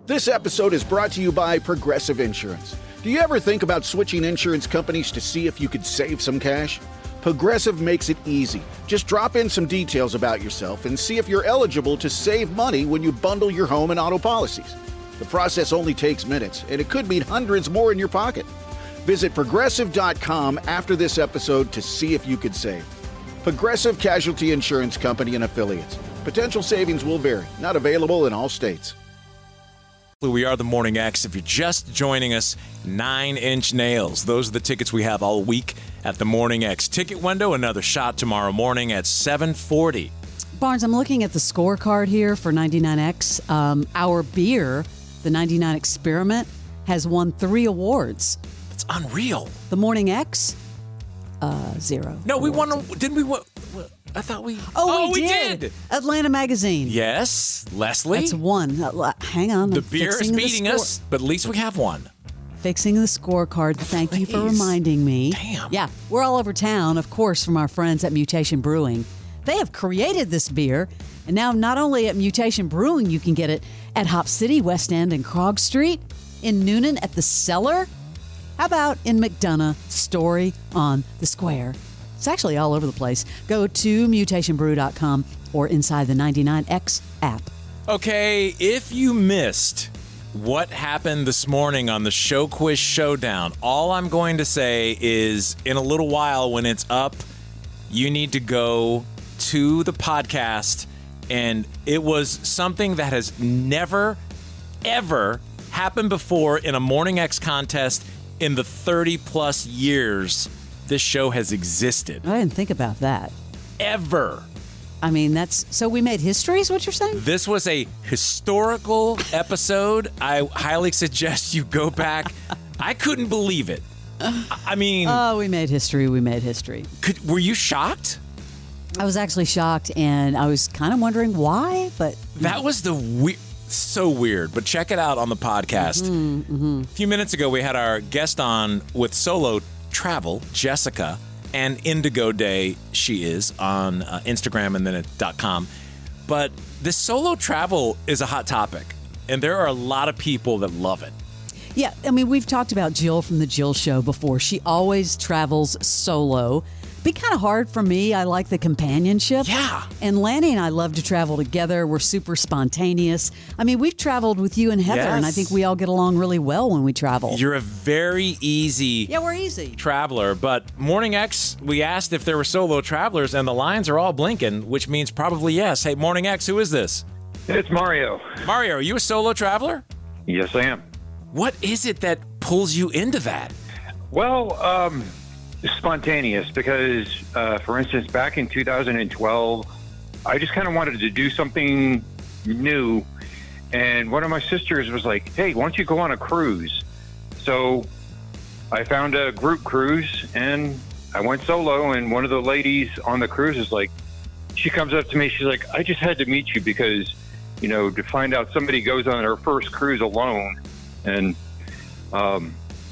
This episode is brought to you by Progressive Insurance. Do you ever think about switching insurance companies to see if you could save some cash? Progressive makes it easy. Just drop in some details about yourself and see if you're eligible to save money when you bundle your home and auto policies. The process only takes minutes, and it could mean hundreds more in your pocket. Visit Progressive.com after this episode to see if you could save. Progressive Casualty Insurance Company and Affiliates. Potential savings will vary. Not available in all states. We are the Morning X. If you're just joining us, 9-inch nails. Those are the tickets we have all week at the Morning X. Ticket window, another shot tomorrow morning at 7:40. Barnes, I'm looking at the scorecard here for 99X. Our beer, the 99 Experiment, has won 3 awards. That's unreal. The Morning X, 0. No, we won. Didn't we? I thought we. Oh, we did. Atlanta Magazine. Yes, Leslie. That's 1. Hang on. The beer is beating us, but at least we have one. Fixing the scorecard. Thank you for reminding me. Damn. Yeah, we're all over town, of course, from our friends at Mutation Brewing. They have created this beer, and now not only at Mutation Brewing, you can get it at Hop City, West End, and Krog Street. In Noonan at the Cellar. How about in McDonough, Story on the Square? It's actually all over the place. Go to mutationbrew.com or inside the 99X app. Okay, if you missed what happened this morning on the Show Quiz Showdown, all I'm going to say is in a little while when it's up, you need to go to the podcast, and it was something that has never, ever happened before in a Morning X contest in the 30-plus years this show has existed. I didn't think about that. Ever. I mean, so we made history is what you're saying? This was a historical episode. I highly suggest you go back. I couldn't believe it. I mean... Oh, we made history. We made history. Were you shocked? I was actually shocked, and I was kind of wondering why, but... That was so weird, but check it out on the podcast. A few minutes ago, we had our guest on with solo travel, Jessica, and Indigo Day, she is, on Instagram and then at .com. But this solo travel is a hot topic, and there are a lot of people that love it. Yeah, I mean, we've talked about Jill from The Jill Show before. She always travels solo. Be kind of hard for me. I like the companionship. Yeah. And Lanny and I love to travel together. We're super spontaneous. I mean, we've traveled with you and Heather, and I think we all get along really well when we travel. You're a very easy we're easy traveler. But Morning X, we asked if there were solo travelers, and the lines are all blinking, which means probably yes. Hey, Morning X, who is this? It's Mario. Mario, are you a solo traveler? Yes, I am. What is it that pulls you into that? Well, spontaneous, because, for instance, back in 2012, I just kind of wanted to do something new. And one of my sisters was like, hey, why don't you go on a cruise? So I found a group cruise, and I went solo. And one of the ladies on the cruise is like, she comes up to me. She's like, I just had to meet you because, to find out somebody goes on their first cruise alone. And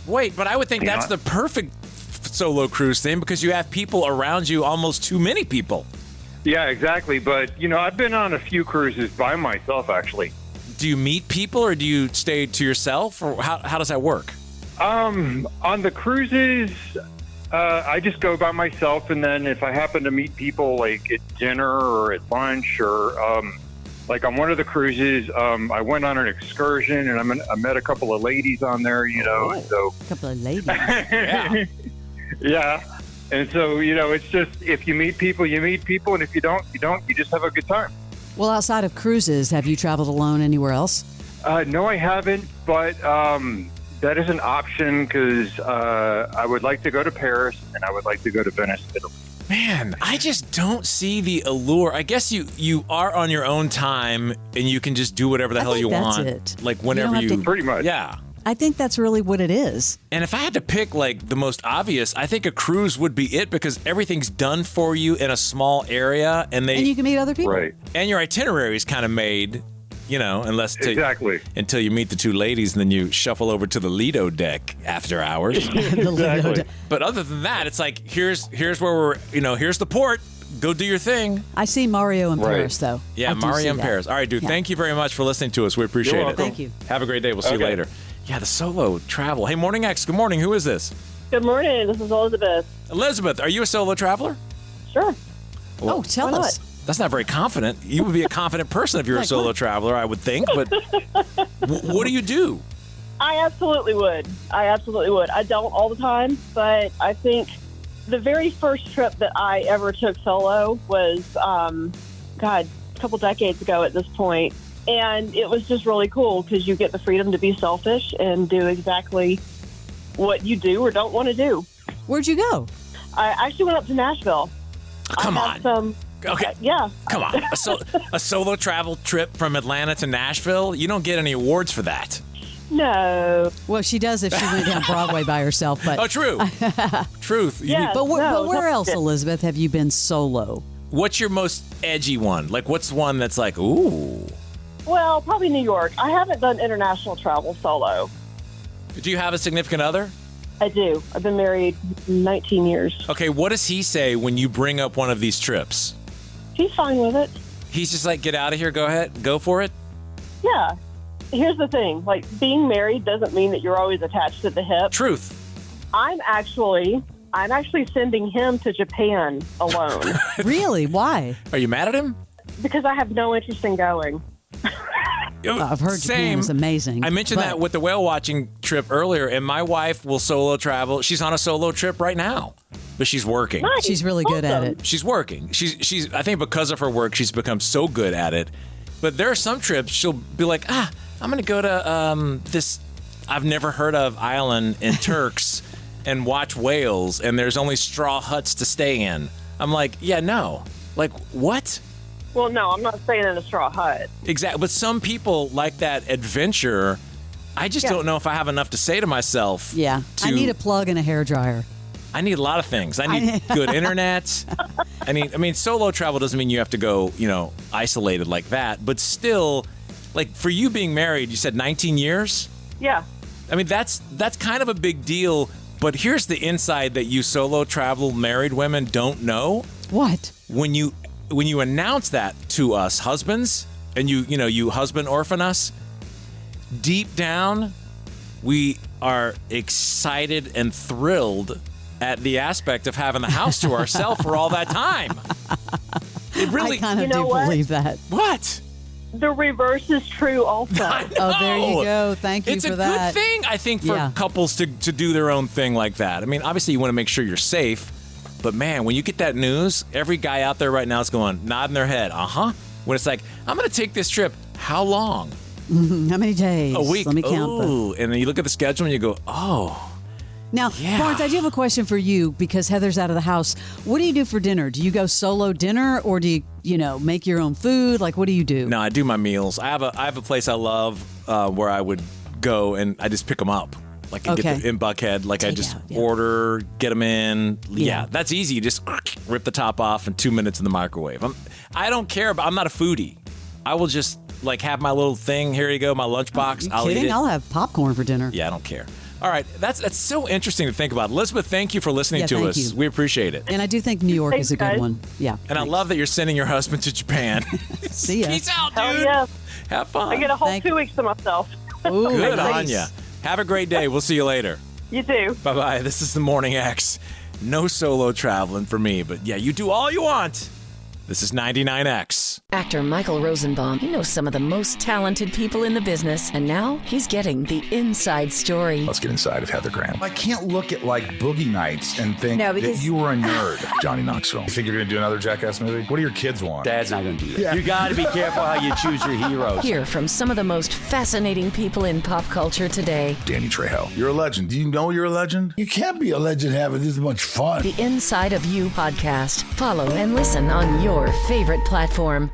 wait, but I would think that's the perfect solo cruise thing because you have people around you, almost too many people. Yeah, exactly. But, I've been on a few cruises by myself, actually. Do you meet people or do you stay to yourself, or how does that work? On the cruises, I just go by myself. And then if I happen to meet people like at dinner or at lunch or like on one of the cruises, I went on an excursion and I met a couple of ladies on there, so. A couple of ladies. Yeah. Yeah. And so, it's just, if you meet people, you meet people. And if you don't, you just have a good time. Well, outside of cruises, have you traveled alone anywhere else? No, I haven't. But that is an option because I would like to go to Paris and I would like to go to Venice, Italy. Man, I just don't see the allure. I guess you are on your own time and you can just do whatever the hell you want. That's it. Like whenever you pretty much. Yeah. I think that's really what it is. And if I had to pick like the most obvious, I think a cruise would be it because everything's done for you in a small area and you can meet other people. Right. And your itinerary is kind of made, exactly. Until you meet the two ladies and then you shuffle over to the Lido deck after hours. Exactly. But other than that, it's like here's where we're, here's the port. go do your thing. I see Mario in Paris, though. Yeah, I do Mario see in that. Paris. All right, dude, Yeah. thank you very much for listening to us. We appreciate You're it. welcome. Thank you. Have a great day. We'll see you Okay. later. Yeah, the solo travel. Hey, Morning X. Good morning. Who is this? Good morning. This is Elizabeth. Elizabeth, are you a solo traveler? Sure. Oh, tell Why us. That's not very confident. You would be a confident person if you're a Like solo what? traveler, I would think. But what do you do? I absolutely would. I don't all the time, but I think the very first trip that I ever took solo was, a couple decades ago at this point. And it was just really cool because you get the freedom to be selfish and do exactly what you do or don't want to do. Where'd you go? I actually went up to Nashville. Come I on. had some, Okay. yeah. Come on. A solo travel trip from Atlanta to Nashville? You don't get any awards for that. No. Well, she does if she went down Broadway by herself. But Oh, true. Truth. You Yeah. need- but No, where that's else, it. Elizabeth, have you been solo? what's your most edgy one? Like, what's one that's like, ooh? Well, probably New York. I haven't done international travel solo. Do you have a significant other? I do. I've been married 19 years. Okay, what does he say when you bring up one of these trips? He's fine with it. He's just like, get out of here, go ahead, go for it? Yeah. Here's the thing. Like, being married doesn't mean that you're always attached at the hip. Truth. I'm actually sending him to Japan alone Really? Why? Are you mad at him? because I have no interest in going. I've heard Japan is amazing. I mentioned but- that with the whale watching trip earlier, and my wife will solo travel. She's on a solo trip right now, but she's working. Nice. She's really good at Awesome. it. She's working. She's. I think because of her work, she's become so good at it. But there are some trips she'll be like, I'm going to go to this I've never heard of island in Turks and watch whales, and there's only straw huts to stay in. I'm like, yeah, no. Like, what? Well, no, I'm not staying in a straw hut. Exactly. But some people like that adventure. I just don't know if I have enough to say to myself. Yeah. I need a plug and a hairdryer. I need a lot of things. I need good internet. I mean, solo travel doesn't mean you have to go, isolated like that. But still, like for you being married, you said 19 years? Yeah. I mean, that's kind of a big deal. But here's the inside that you solo travel married women don't know. What? When you announce that to us husbands, and you husband orphan us, deep down, we are excited and thrilled at the aspect of having the house to ourselves for all that time. It really. I kind of You know do what? believe that. What? The reverse is true also. Oh, there you go. Thank you It's for a that. good thing, I think, for Yeah. couples to do their own thing like that. I mean, obviously, you want to make sure you're safe. But man, when you get that news, every guy out there right now is going, nodding their head. When it's like, I'm going to take this trip. How long? How many days? A week. Let me count them. Ooh. And then you look at the schedule and you go, oh. Now, Yeah. Barnes, I do have a question for you because Heather's out of the house. What do you do for dinner? Do you go solo dinner or do you, make your own food? Like, what do you do? No, I do my meals. I have a place I love where I would go and I just pick them up. Like Okay. in Buckhead, like I Take just out, yeah. order, get them in. Yeah, Yeah. that's easy. You just rip the top off in 2 minutes in the microwave. I don't care, but I'm not a foodie. I will just like have my little thing. Here you go, my lunchbox. You I'll kidding? eat it. I'll have popcorn for dinner. Yeah, I don't care. All right, that's so interesting to think about. Elizabeth, thank you for listening Yeah, to thank us. you. We appreciate it. And I do think New York Thanks, is a good guys. one. Yeah. And I love that you're sending your husband to Japan. See ya. Peace out, Hell dude. yeah. Have fun. I get a whole Thank- 2 weeks to myself. Ooh, Good nice. on ya. Have a great day. We'll see you later. You too. Bye-bye. This is the Morning X. No solo traveling for me, but yeah, you do all you want. This is 99X. Actor Michael Rosenbaum, he knows some of the most talented people in the business, and now he's getting the inside story. Let's get inside of Heather Graham. I can't look at like Boogie Nights and think No, that because- you were a nerd, Johnny Knoxville. You think you're going to do another Jackass movie? What do your kids want? Dad's not going to do that. Yeah. You got to be careful how you choose your heroes. Hear from some of the most fascinating people in pop culture today. Danny Trejo. You're a legend. Do you know you're a legend? You can't be a legend having this much fun. The Inside of You podcast. Follow and listen on your favorite platform.